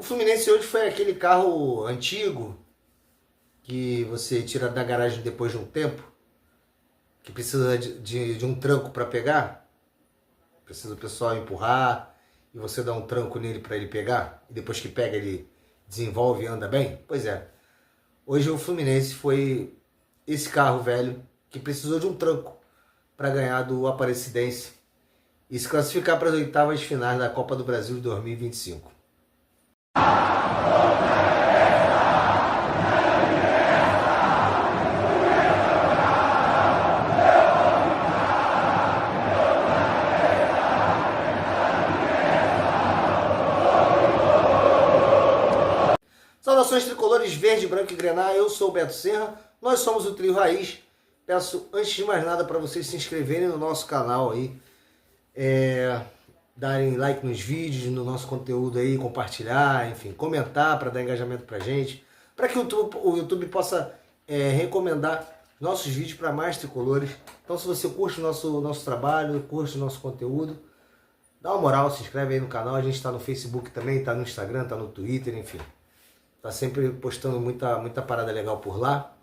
O Fluminense hoje foi aquele carro antigo que você tira da garagem depois de um tempo, que precisa de um tranco para pegar, precisa o pessoal empurrar e você dá um tranco nele para ele pegar, e depois que pega ele desenvolve e anda bem? Pois é, hoje o Fluminense foi esse carro velho que precisou de um tranco para ganhar do Aparecidense e se classificar para as oitavas de finais da Copa do Brasil de 2025. Saudações tricolores verde, branco e grená, eu sou o Beto Serra, nós somos o Trio Raiz. Peço antes de mais nada para vocês se inscreverem no nosso canal aí, darem like nos vídeos, no nosso conteúdo aí, compartilhar, enfim, comentar para dar engajamento pra gente, para que o YouTube possa recomendar nossos vídeos para mais tricolores. Então se você curte o nosso trabalho, curte o nosso conteúdo, dá uma moral, se inscreve aí no canal, a gente está no Facebook também, está no Instagram, está no Twitter, enfim. Tá sempre postando muita parada legal por lá.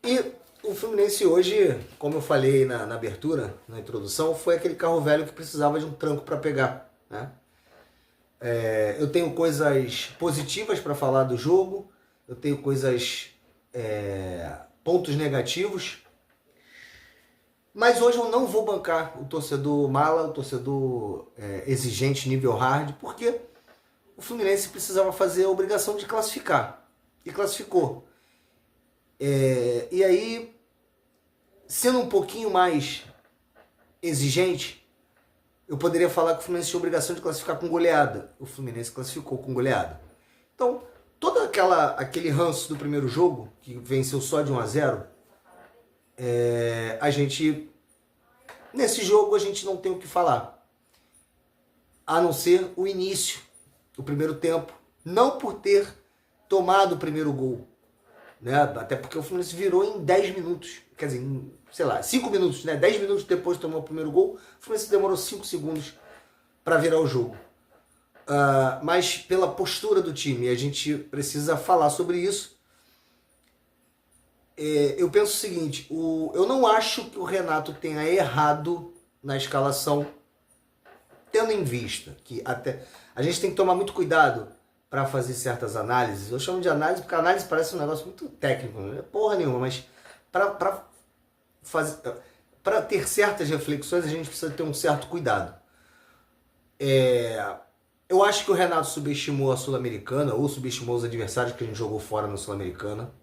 E o Fluminense hoje, como eu falei na abertura, na introdução, foi aquele carro velho que precisava de um tranco para pegar, né? Eu tenho coisas positivas para falar do jogo, eu tenho pontos negativos, mas hoje eu não vou bancar o torcedor mala, o torcedor exigente nível hard, porque o Fluminense precisava fazer a obrigação de classificar. E classificou. E aí, sendo um pouquinho mais exigente, eu poderia falar que o Fluminense tinha a obrigação de classificar com goleada. O Fluminense classificou com goleada. Então, todo aquele ranço do primeiro jogo, que venceu só de 1-0, nesse jogo a gente não tem o que falar. A não ser o início. O primeiro tempo, não por ter tomado o primeiro gol, né? Até porque o Fluminense virou em 10 minutos, quer dizer, em, sei lá, 5 minutos, né? 10 minutos depois de tomar o primeiro gol, o Fluminense demorou 5 segundos para virar o jogo. Mas pela postura do time, a gente precisa falar sobre isso. Eu penso o seguinte, eu não acho que o Renato tenha errado na escalação, tendo em vista que até a gente tem que tomar muito cuidado para fazer certas análises. Eu chamo de análise porque a análise parece um negócio muito técnico, não é porra nenhuma, mas para ter certas reflexões a gente precisa ter um certo cuidado. Eu acho que o Renato subestimou a Sul-Americana ou subestimou os adversários que a gente jogou fora na Sul-Americana.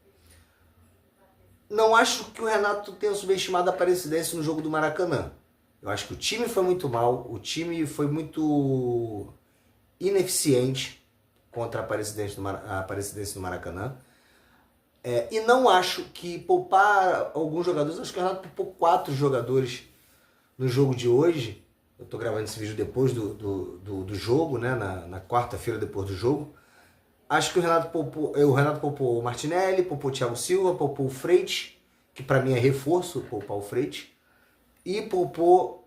Não acho que o Renato tenha subestimado a Aparecidense no jogo do Maracanã. Eu acho que o time foi muito mal, o time foi muito ineficiente contra a Aparecidense do Maracanã. E não acho que poupar alguns jogadores, acho que o Renato poupou 4 jogadores no jogo de hoje. Eu estou gravando esse vídeo depois do jogo, né? Na quarta-feira depois do jogo. Acho que o Renato poupou o Martinelli, poupou o Thiago Silva, poupou o Freitas, que para mim é reforço, poupar o Freitas. E poupou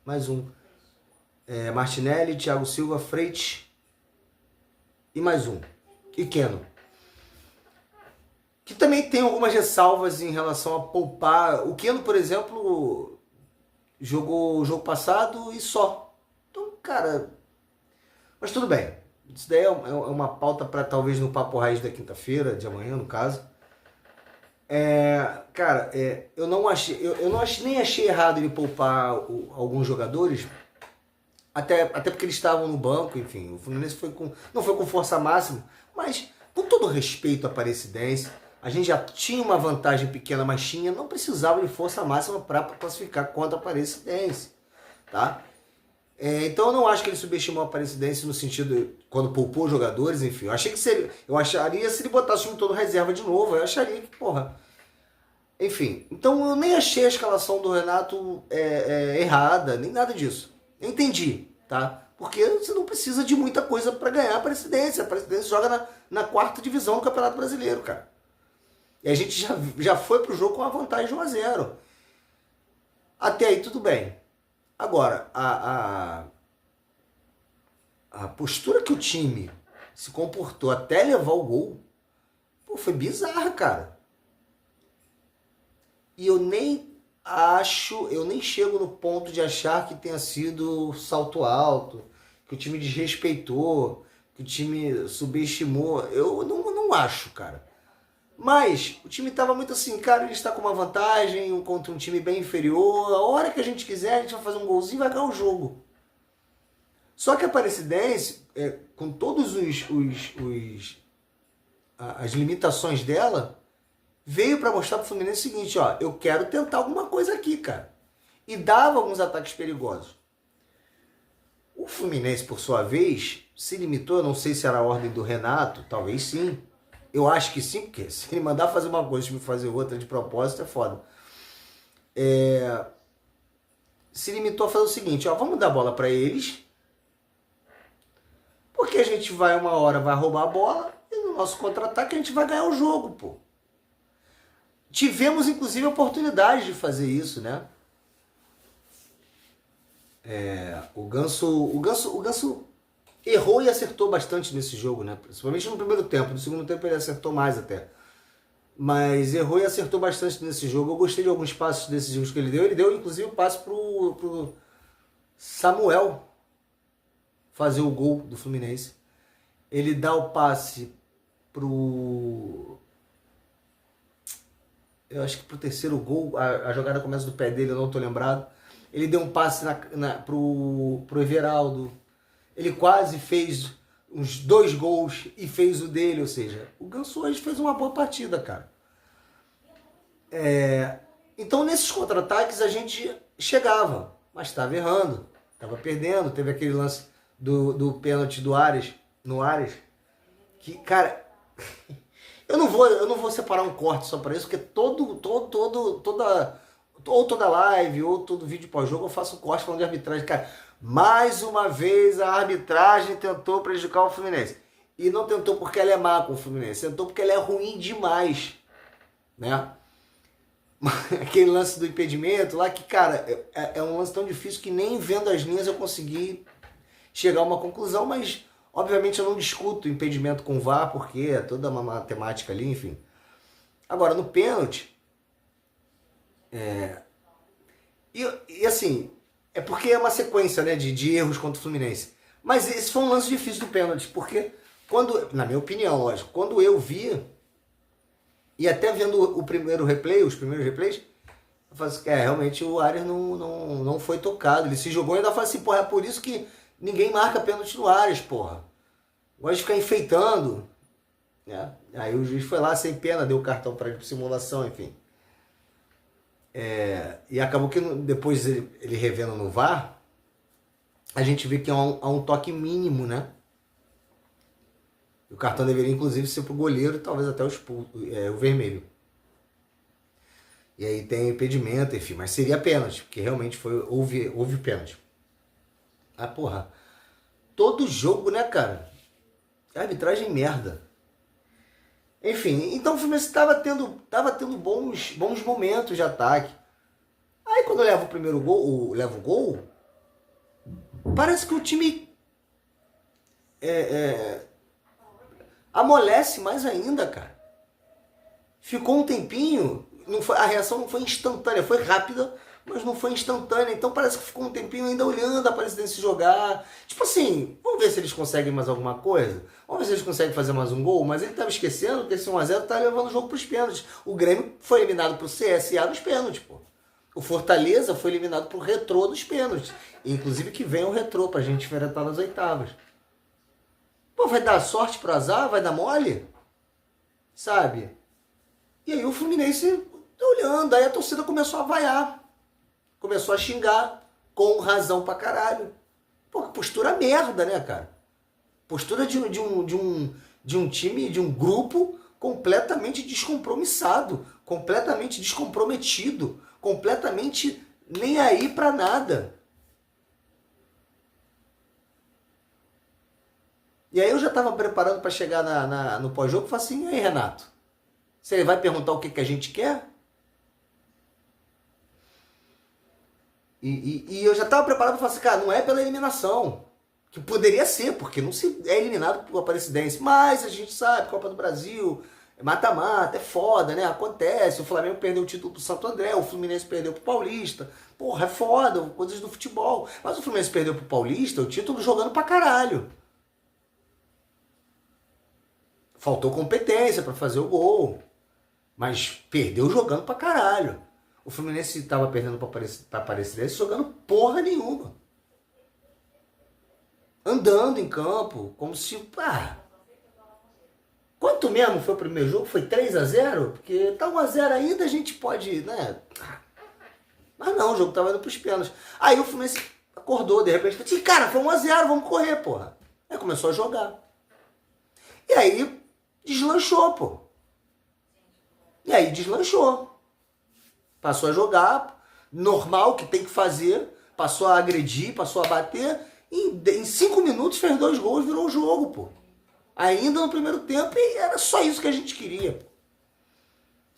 mais um. Martinelli, Thiago Silva, Freitas e mais um. E Keno. Que também tem algumas ressalvas em relação a poupar. O Keno, por exemplo, jogou o jogo passado e só. Então, cara... Mas tudo bem. Isso daí é uma pauta para talvez no Papo Raiz da quinta-feira, de amanhã, no caso. Eu não nem achei errado ele poupar alguns jogadores, até porque eles estavam no banco, enfim, o Fluminense não foi com força máxima, mas com todo respeito à Aparecidense, a gente já tinha uma vantagem pequena, mas não precisava de força máxima para classificar contra a Aparecidense, tá? Então eu não acho que ele subestimou a Aparecidense no sentido, quando poupou jogadores, enfim, eu acharia se ele botasse o time todo reserva de novo, eu acharia que, porra... Enfim, então eu nem achei a escalação do Renato errada, nem nada disso. Eu entendi, tá? Porque você não precisa de muita coisa para ganhar a Aparecidense. A Aparecidense joga na 4ª divisão do Campeonato Brasileiro, cara. E a gente já foi pro jogo com uma vantagem de 1-0. Até aí tudo bem. Agora, a postura que o time se comportou até levar o gol, pô, foi bizarra, cara. E eu nem chego no ponto de achar que tenha sido salto alto, que o time desrespeitou, que o time subestimou. Eu não acho, cara. Mas o time estava muito assim, cara, ele está com uma vantagem contra um time bem inferior. A hora que a gente quiser, a gente vai fazer um golzinho e vai ganhar o jogo. Só que a Aparecidense, com todos as limitações dela, veio para mostrar para o Fluminense o seguinte, ó, eu quero tentar alguma coisa aqui, cara. E dava alguns ataques perigosos. O Fluminense, por sua vez, se limitou, eu não sei se era a ordem do Renato, talvez sim. Eu acho que sim, porque se ele mandar fazer uma coisa e me fazer outra de propósito, é foda. Se limitou a fazer o seguinte, ó, vamos dar bola para eles, porque a gente vai uma hora, vai roubar a bola, e no nosso contra-ataque a gente vai ganhar o jogo, pô. Tivemos, inclusive, a oportunidade de fazer isso, né? O Ganso errou e acertou bastante nesse jogo, né? Principalmente no primeiro tempo. No segundo tempo ele acertou mais até. Mas errou e acertou bastante nesse jogo. Eu gostei de alguns passos desses jogos que ele deu. Ele deu, inclusive, o passe pro Samuel fazer o gol do Fluminense. Ele dá o passe eu acho que pro terceiro gol, a jogada começa do pé dele, eu não tô lembrado. Ele deu um passe pro Everaldo. Ele quase fez uns 2 gols e fez o dele, ou seja, o Ganso hoje fez uma boa partida, cara. Então nesses contra-ataques a gente chegava, mas estava errando, estava perdendo. Teve aquele lance do pênalti do Ares, no Ares, que, cara, eu não vou separar um corte só para isso, porque toda live ou todo vídeo pós-jogo eu faço um corte falando de arbitragem. Cara, mais uma vez a arbitragem tentou prejudicar o Fluminense. E não tentou porque ela é má com o Fluminense, tentou porque ela é ruim demais, né? Aquele lance do impedimento lá, que, cara, é um lance tão difícil que nem vendo as linhas eu consegui chegar a uma conclusão, mas obviamente eu não discuto impedimento com o VAR, porque é toda uma matemática ali, enfim. Agora, no pênalti, e assim, é porque é uma sequência, né, de erros contra o Fluminense. Mas esse foi um lance difícil do pênalti, porque quando, na minha opinião, lógico, quando eu vi, e até vendo os primeiros replays, eu falei assim, realmente o Ares não foi tocado. Ele se jogou e ainda falei assim, porra, é por isso que ninguém marca pênalti no Ares, porra. Gosta de ficar enfeitando. Né? Aí o juiz foi lá sem pena, deu o cartão para ele por simulação, enfim. E acabou que depois ele revendo no VAR, a gente vê que há um toque mínimo, né? O cartão deveria inclusive ser pro goleiro e talvez até o vermelho. E aí tem impedimento, enfim, mas seria pênalti, porque realmente houve pênalti. Ah, porra. Todo jogo, né, cara? Arbitragem merda. Enfim, então o Fluminense estava tendo bons momentos de ataque. Aí quando leva o primeiro gol, leva o gol, parece que o time amolece mais ainda, cara. Ficou um tempinho, a reação não foi instantânea, foi rápida, mas não foi instantânea. Então parece que ficou um tempinho ainda olhando a Aparecidense jogar. Tipo assim, vamos ver se eles conseguem mais alguma coisa. Vamos ver se eles conseguem fazer mais um gol. Mas ele estava esquecendo que esse 1x0 tá levando o jogo para os pênaltis. O Grêmio foi eliminado pro CSA nos pênaltis, pô. O Fortaleza foi eliminado pro Retrô dos pênaltis. Inclusive que venha o Retrô pra gente enfrentar nas oitavas. Pô, vai dar sorte pro azar? Vai dar mole? Sabe? E aí o Fluminense tá olhando. Aí a torcida começou a vaiar. Começou a xingar, com razão pra caralho. Pô, postura merda, né, cara? Postura de um time, de um grupo completamente descompromissado, completamente descomprometido, completamente nem aí pra nada. E aí eu já tava preparando pra chegar no pós-jogo e falei assim, e aí, Renato? Você vai perguntar o que a gente quer? E eu já estava preparado para falar assim, cara, não é pela eliminação Que poderia ser, porque não se é eliminado por Aparecidense. Mas a gente sabe, Copa do Brasil, mata-mata, é foda, né? Acontece. O Flamengo perdeu o título pro Santo André, o Fluminense perdeu pro Paulista. Porra, é foda, coisas do futebol. Mas o Fluminense perdeu pro Paulista o título jogando pra caralho. Faltou competência pra fazer o gol. Mas perdeu jogando pra caralho. O Fluminense tava perdendo pra Aparecidense jogando porra nenhuma. Andando em campo, como se... quanto mesmo foi o primeiro jogo? Foi 3-0? Porque tá 1-0 ainda, a gente pode, né? Mas não, o jogo tava indo pros pênaltis. Aí o Fluminense acordou, de repente, falou assim, cara, foi 1-0, vamos correr, porra. Aí começou a jogar. E aí deslanchou, pô. E aí deslanchou. Passou a jogar, normal, que tem que fazer, passou a agredir, passou a bater, em 5 minutos fez 2 gols, virou o jogo, pô. Ainda no primeiro tempo, e era só isso que a gente queria.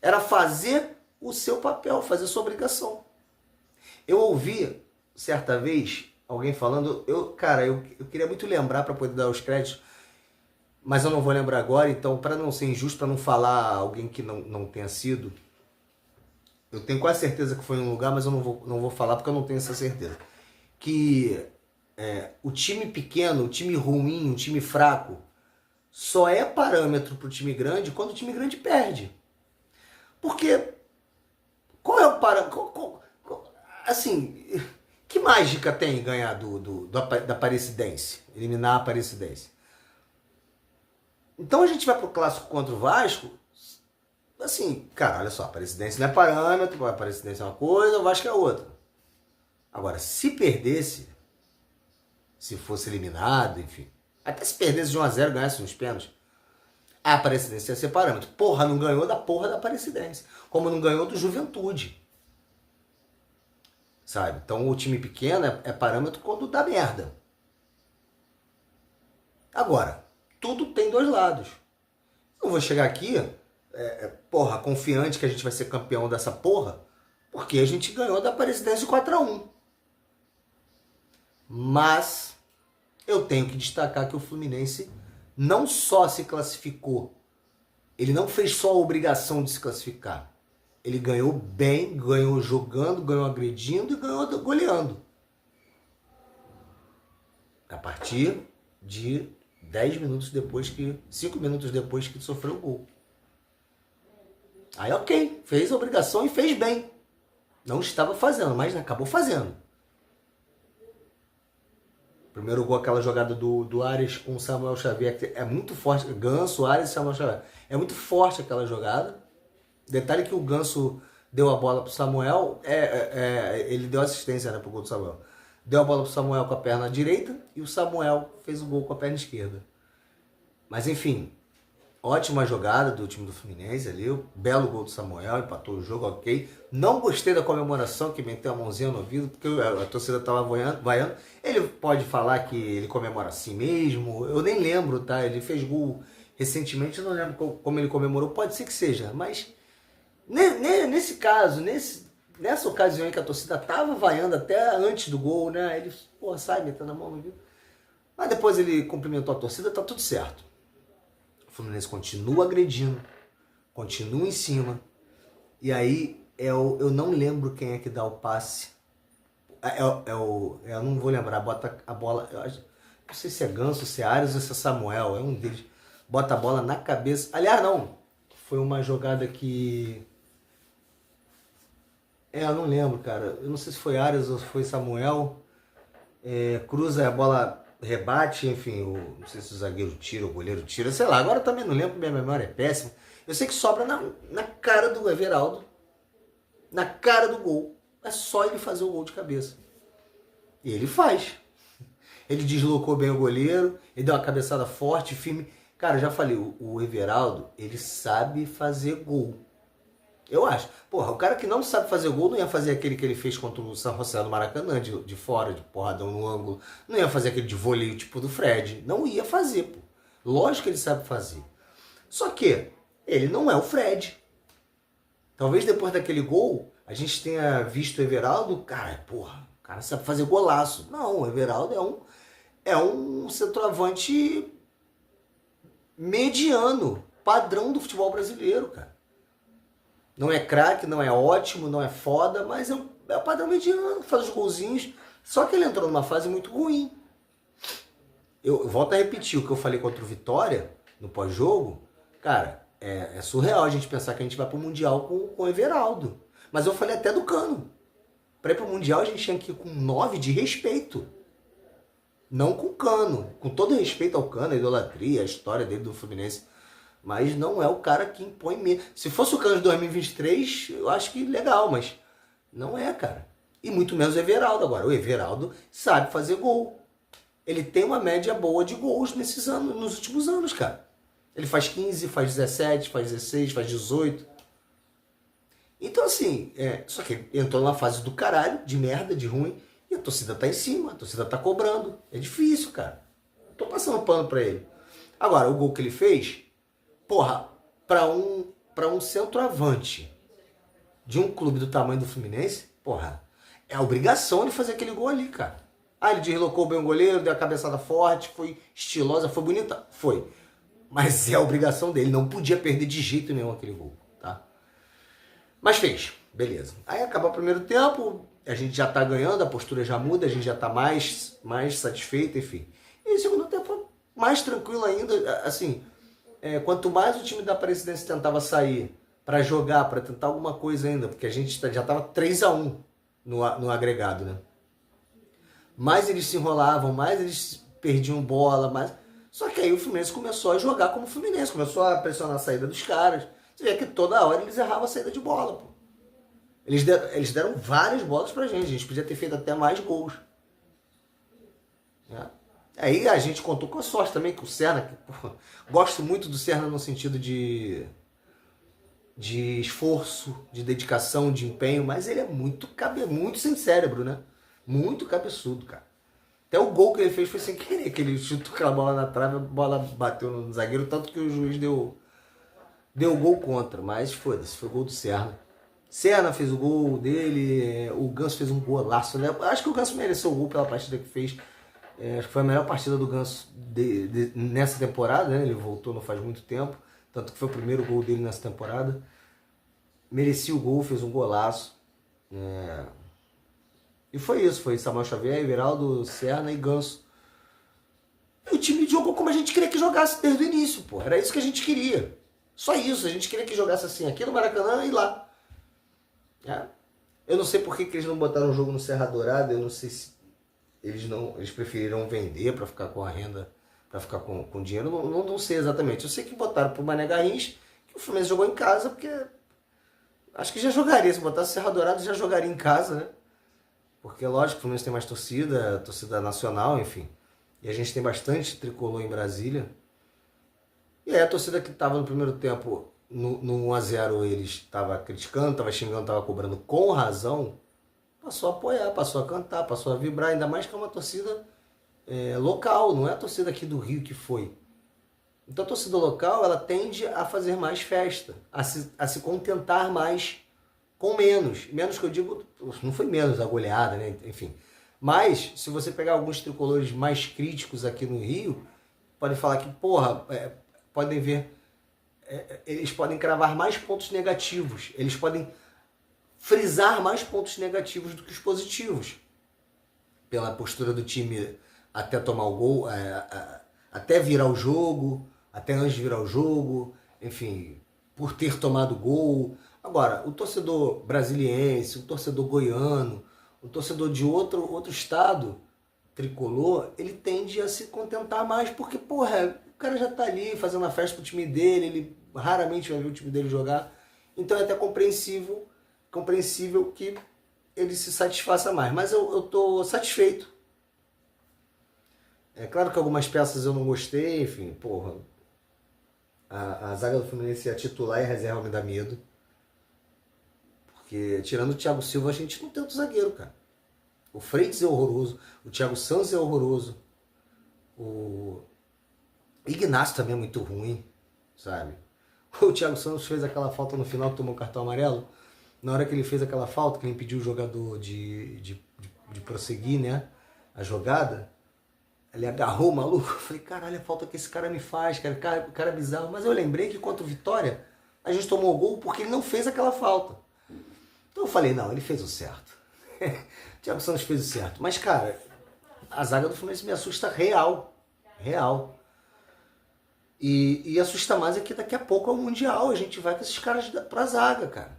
Era fazer o seu papel, fazer a sua obrigação. Eu ouvi, certa vez, alguém falando, eu queria muito lembrar para poder dar os créditos, mas eu não vou lembrar agora, então, para não ser injusto, para não falar alguém que não tenha sido, eu tenho quase certeza que foi em um lugar, mas eu não vou falar porque eu não tenho essa certeza. Que o time pequeno, o time ruim, o time fraco, só é parâmetro para o time grande quando o time grande perde. Porque, qual é o parâmetro? Assim, que mágica tem ganhar da Aparecidense? Eliminar a Aparecidense? Então a gente vai pro clássico contra o Vasco, assim, cara, olha só, a Aparecidense não é parâmetro, a Aparecidense é uma coisa, o Vasco é outra. Agora, se perdesse, se fosse eliminado, enfim, até se perdesse de 1-0, ganhasse nos pênaltis, a Aparecidense ia ser parâmetro. Porra, não ganhou da porra da Aparecidense, como não ganhou do Juventude. Sabe? Então o time pequeno é parâmetro quando dá merda. Agora, tudo tem 2 lados. Eu vou chegar aqui, porra, confiante que a gente vai ser campeão dessa porra, porque a gente ganhou da Aparecidense de 4-1. Mas eu tenho que destacar que o Fluminense não só se classificou, ele não fez só a obrigação de se classificar. Ele ganhou bem, ganhou jogando, ganhou agredindo e ganhou goleando. A partir de 5 minutos depois que sofreu o gol. Aí ok, fez a obrigação e fez bem. Não estava fazendo, mas acabou fazendo. Primeiro gol, aquela jogada do Ares com o Samuel Xavier, que é muito forte. Ganso, Ares e Samuel Xavier. É muito forte aquela jogada. Detalhe que o Ganso deu a bola pro Samuel, ele deu assistência, né, pro gol do Samuel. Deu a bola pro Samuel com a perna direita e o Samuel fez o gol com a perna esquerda. Mas enfim, ótima jogada do time do Fluminense ali, o belo gol do Samuel, empatou o jogo, ok. Não gostei da comemoração, que meteu a mãozinha no ouvido, porque a torcida tava vaiando. Ele pode falar que ele comemora assim mesmo, eu nem lembro, tá? Ele fez gol recentemente, eu não lembro como ele comemorou, pode ser que seja, mas nesse caso, nessa ocasião em que a torcida tava vaiando até antes do gol, né? Ele, porra, sai metendo a mão no ouvido. Mas depois ele cumprimentou a torcida, tá tudo certo. O Fluminense continua agredindo, continua em cima. E aí, eu não lembro quem é que dá o passe. Eu não vou lembrar, bota a bola. Não sei se é Ganso, se é Ares ou se é Samuel, é um deles. Bota a bola na cabeça. Aliás, não. Foi uma jogada que. Eu não lembro, cara. Eu não sei se foi Ares ou se foi Samuel. Cruza a bola. Rebate, enfim, não sei se o zagueiro tira, o goleiro tira, sei lá, agora também não lembro, minha memória é péssima. Eu sei que sobra na cara do Everaldo, na cara do gol, é só ele fazer o gol de cabeça. E ele faz. Ele deslocou bem o goleiro, ele deu uma cabeçada forte, firme. Cara, eu já falei, o Everaldo, ele sabe fazer gol. Eu acho. Porra, o cara que não sabe fazer gol não ia fazer aquele que ele fez contra o San José no Maracanã, de fora, de porradão no ângulo. Não ia fazer aquele de voleio tipo do Fred. Não ia fazer, pô. Lógico que ele sabe fazer. Só que ele não é o Fred. Talvez depois daquele gol, a gente tenha visto o Everaldo, cara, porra, o cara sabe fazer golaço. Não, o Everaldo é um centroavante mediano, padrão do futebol brasileiro, cara. Não é craque, não é ótimo, não é foda, mas é o padrão mediano, faz os golzinhos. Só que ele entrou numa fase muito ruim. Eu volto a repetir o que eu falei contra o Vitória, no pós-jogo. Cara, é surreal a gente pensar que a gente vai pro Mundial com o Everaldo. Mas eu falei até do Cano. Pra ir pro Mundial a gente tinha que ir com 9 de respeito. Não com o Cano. Com todo respeito ao Cano, a idolatria, a história dele do Fluminense. Mas não é o cara que impõe medo. Se fosse o Cano de 2023, eu acho que legal, mas não é, cara. E muito menos o Everaldo agora. O Everaldo sabe fazer gol. Ele tem uma média boa de gols nesses anos, nos últimos anos, cara. Ele faz 15, faz 17, faz 16, faz 18. Então, assim, só que ele entrou numa fase do caralho, de merda, de ruim, e a torcida tá em cima, a torcida tá cobrando. É difícil, cara. Tô passando pano pra ele. Agora, o gol que ele fez, porra, pra um centroavante de um clube do tamanho do Fluminense, porra, é a obrigação de fazer aquele gol ali, cara. Ah, ele deslocou bem o goleiro, deu a cabeçada forte, foi estilosa, foi bonita? Foi. Mas é a obrigação dele, não podia perder de jeito nenhum aquele gol, tá? Mas fez, beleza. Aí acaba o primeiro tempo, a gente já tá ganhando, a postura já muda, a gente já tá mais satisfeito, enfim. E o segundo tempo, mais tranquilo ainda, assim, quanto mais o time da Aparecidense tentava sair para jogar, para tentar alguma coisa ainda, porque a gente já tava 3-1 no agregado, né? Mais eles se enrolavam, mais eles perdiam bola, mais... Só que aí o Fluminense começou a jogar como o Fluminense, começou a pressionar a saída dos caras. Você vê que toda hora eles erravam a saída de bola, pô. Eles deram várias bolas pra gente, a gente podia ter feito até mais gols. Aí a gente contou com a sorte também, que o Serna, gosto muito do Serna no sentido de esforço, de dedicação, de empenho, mas ele é muito sem cérebro, né? Muito cabeçudo, cara. Até o gol que ele fez foi sem querer, que ele chutou aquela bola na trave, a bola bateu no zagueiro, tanto que o juiz deu o gol contra, mas foda-se, foi o gol do Serna. Serna fez o gol dele, o Ganso fez um golaço, né? Acho que o Ganso mereceu o gol pela partida que fez. Acho que foi a melhor partida do Ganso nessa temporada, né? Ele voltou não faz muito tempo, tanto que foi o primeiro gol dele nessa temporada. Merecia o gol, fez um golaço. E foi isso, foi Samuel Xavier, Everaldo, Serna e Ganso. E o time jogou como a gente queria que jogasse desde o início, pô. Era isso que a gente queria. Só isso, a gente queria que jogasse assim aqui no Maracanã e lá. Eu não sei por que eles não botaram o jogo no Serra Dourada, eu não sei se eles preferiram vender para ficar com a renda, para ficar com dinheiro, não sei exatamente. Eu sei que botaram pro Mané Garrincha, que o Fluminense jogou em casa, porque acho que já jogaria, se botasse Serra Dourada já jogaria em casa, né? Porque lógico, o Fluminense tem mais torcida nacional, enfim. E a gente tem bastante tricolor em Brasília. E aí a torcida que estava no primeiro tempo, no 1-0, eles estavam criticando, estavam xingando, estavam cobrando com razão, passou a apoiar, passou a cantar, passou a vibrar, ainda mais que é uma torcida local, não é a torcida aqui do Rio que foi. Então a torcida local, ela tende a fazer mais festa, a se contentar mais com menos. Menos que eu digo, não foi menos a goleada, né? Enfim. Mas, se você pegar alguns tricolores mais críticos aqui no Rio, podem falar que, porra, podem ver, eles podem cravar mais pontos negativos, eles podem frisar mais pontos negativos do que os positivos. Pela postura do time até tomar o gol, até virar o jogo, até antes de virar o jogo, enfim, por ter tomado gol. Agora, o torcedor brasiliense, o torcedor goiano, o torcedor de outro estado tricolor, ele tende a se contentar mais, porque, porra, o cara já tá ali fazendo a festa pro time dele, ele raramente vai ver o time dele jogar, então é até compreensível que ele se satisfaça mais, mas eu tô satisfeito. É claro que algumas peças eu não gostei, enfim, porra, a zaga do Fluminense é titular e a reserva me dá medo. Porque tirando o Thiago Silva, a gente não tem outro zagueiro, cara. O Freitas é horroroso, o Thiago Santos é horroroso, o Ignacio também é muito ruim, sabe? O Thiago Santos fez aquela falta no final que tomou o cartão amarelo. Na hora que ele fez aquela falta, que ele impediu o jogador de prosseguir, né, a jogada, Ele agarrou o maluco. Eu falei, caralho, a falta que esse cara me faz, cara bizarro. Mas eu lembrei que contra o Vitória, a gente tomou o gol porque ele não fez aquela falta. Então eu falei, não, ele fez o certo. O Thiago Santos fez o certo. Mas, cara, a zaga do Fluminense me assusta real. Real. E assusta mais é que daqui a pouco é o Mundial. A gente vai com esses caras pra zaga, cara.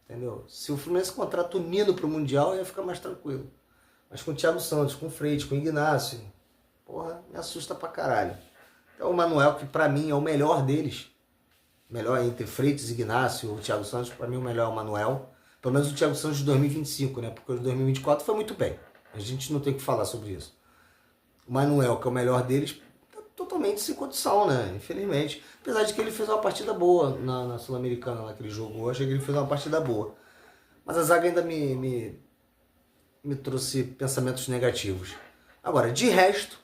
Entendeu? Se o Fluminense contrata o Nino pro Mundial, ia ficar mais tranquilo. Mas com o Thiago Santos, com o Freitas, com o Ignacio, porra, me assusta pra caralho. Então o Manuel, que pra mim é o melhor deles, melhor entre Freitas, Ignacio, o Thiago Santos, pra mim o melhor é o Manuel. Pelo menos o Thiago Santos de 2025, né? Porque o de 2024 foi muito bem. A gente não tem o que falar sobre isso. O Manuel, que é o melhor deles, tá totalmente sem condição, né? Infelizmente. Apesar de que ele fez uma partida boa na Sul-Americana, naquele jogo. Eu achei que ele fez uma partida boa. Mas a zaga ainda me trouxe pensamentos negativos. Agora, de resto,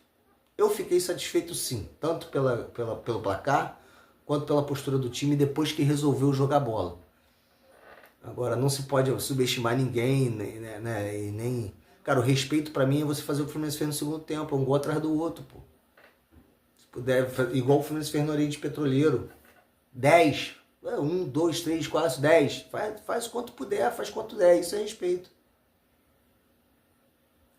eu fiquei satisfeito sim. Tanto pelo placar, quanto pela postura do time depois que resolveu jogar bola. Agora, não se pode subestimar ninguém, né? E nem... Cara, o respeito pra mim é você fazer o que o Fluminense fez no segundo tempo, um gol atrás do outro, pô. Se puder, igual o Fluminense fez no Oriente Petroleiro. 10. 1, 2, 3, 4, 10. Faz quanto puder, faz quanto der. Isso é respeito.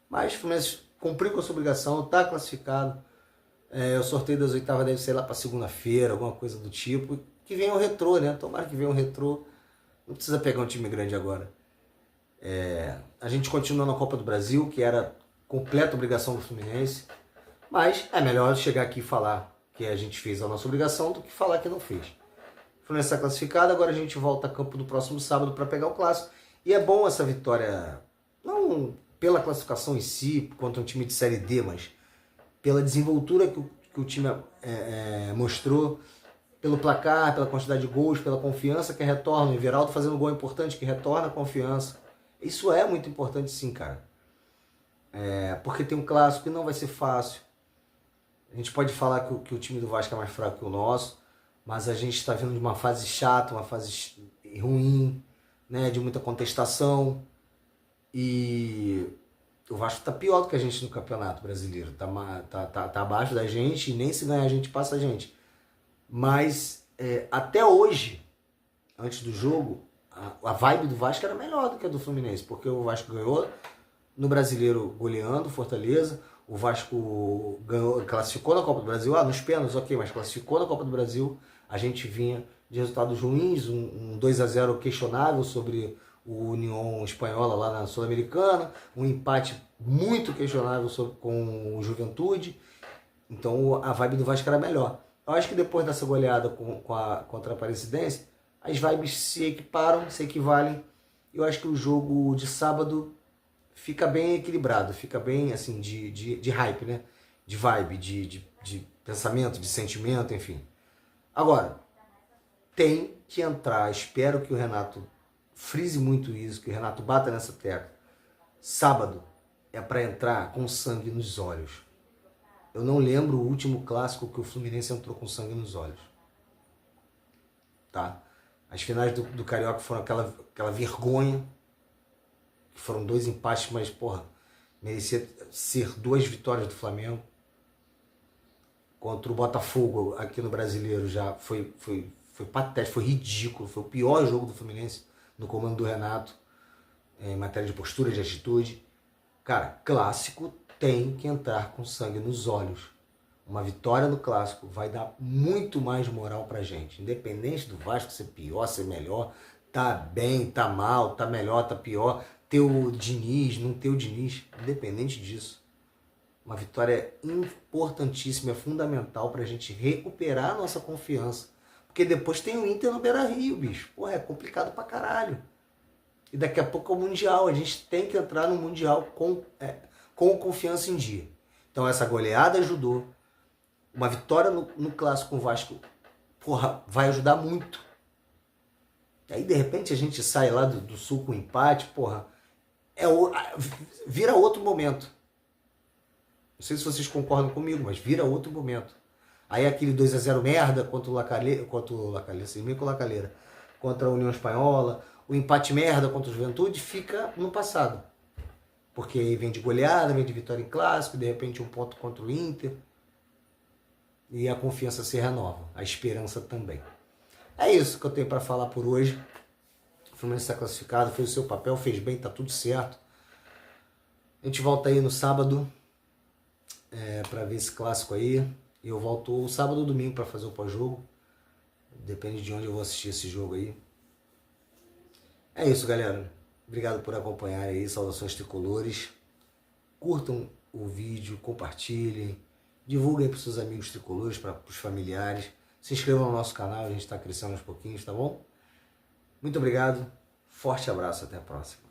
Mas o Fluminense cumpriu com a sua obrigação, tá classificado. O sorteio das oitavas deve ser lá pra segunda-feira, alguma coisa do tipo. Que venha o Retrô, né? Tomara que venha o Retrô. Não precisa pegar um time grande agora. A gente continua na Copa do Brasil, que era completa obrigação do Fluminense. Mas é melhor chegar aqui e falar que a gente fez a nossa obrigação do que falar que não fez. O Fluminense está classificado, agora a gente volta a campo no próximo sábado para pegar o clássico. E é bom essa vitória, não pela classificação em si, contra um time de Série D, mas pela desenvoltura que o time mostrou, pelo placar, pela quantidade de gols, pela confiança que retorna. O Everaldo fazendo um gol importante que retorna a confiança. Isso é muito importante sim, cara. Porque tem um clássico que não vai ser fácil. A gente pode falar que o time do Vasco é mais fraco que o nosso, mas a gente está vindo de uma fase chata, uma fase ruim, né, de muita contestação. E o Vasco está pior do que a gente no Campeonato Brasileiro. Tá abaixo da gente e nem se ganhar a gente passa a gente. Mas até hoje, antes do jogo, a vibe do Vasco era melhor do que a do Fluminense, porque o Vasco ganhou no Brasileiro goleando Fortaleza, o Vasco classificou na Copa do Brasil, nos pênaltis, ok, mas classificou na Copa do Brasil. A gente vinha de resultados ruins, um 2-0 questionável sobre o União Espanhola lá na Sul-Americana, um empate muito questionável com o Juventude. Então a vibe do Vasco era melhor. Eu acho que depois dessa goleada contra a Aparecidense, as vibes se equiparam, se equivalem. Eu acho que o jogo de sábado fica bem equilibrado, fica bem assim de hype, né? De vibe, de pensamento, de sentimento, enfim. Agora, tem que entrar, espero que o Renato frise muito isso, que o Renato bata nessa tecla. Sábado é para entrar com sangue nos olhos. Eu não lembro o último clássico que o Fluminense entrou com sangue nos olhos. Tá? As finais do Carioca foram aquela vergonha, que foram 2 empates, mas, porra, merecia ser 2 vitórias do Flamengo. Contra o Botafogo aqui no Brasileiro já foi patético, foi ridículo, foi o pior jogo do Fluminense no comando do Renato, em matéria de postura, de atitude. Cara, clássico tem que entrar com sangue nos olhos. Uma vitória no clássico vai dar muito mais moral pra gente. Independente do Vasco ser pior, ser melhor, tá bem, tá mal, tá melhor, tá pior, ter o Diniz, não ter o Diniz, independente disso. Uma vitória importantíssima, é fundamental pra gente recuperar a nossa confiança. Porque depois tem o Inter no Beira-Rio, bicho. Porra, é complicado pra caralho. E daqui a pouco é o Mundial. A gente tem que entrar no Mundial com confiança em dia. Então essa goleada ajudou. Uma vitória no clássico com o Vasco, porra, vai ajudar muito. Aí de repente a gente sai lá do Sul com empate, porra, vira outro momento. Não sei se vocês concordam comigo, mas vira outro momento. Aí aquele 2-0 merda contra o Lacalheira, contra a União Espanhola, o empate merda contra o Juventude fica no passado. porque aí vem de goleada, vem de vitória em clássico, de repente um ponto contra o Inter, e a confiança se renova, a esperança também. É isso que eu tenho para falar por hoje. O Fluminense está classificado, fez o seu papel, fez bem, tá tudo certo. A gente volta aí no sábado para ver esse clássico aí. E eu volto sábado ou domingo para fazer o pós-jogo. Depende de onde eu vou assistir esse jogo aí. É isso, galera. Obrigado por acompanhar aí. Saudações tricolores. Curtam o vídeo, compartilhem. Divulguem para os seus amigos tricolores, para os familiares. Se inscrevam no nosso canal, a gente está crescendo aos pouquinhos, tá bom? Muito obrigado. Forte abraço, até a próxima.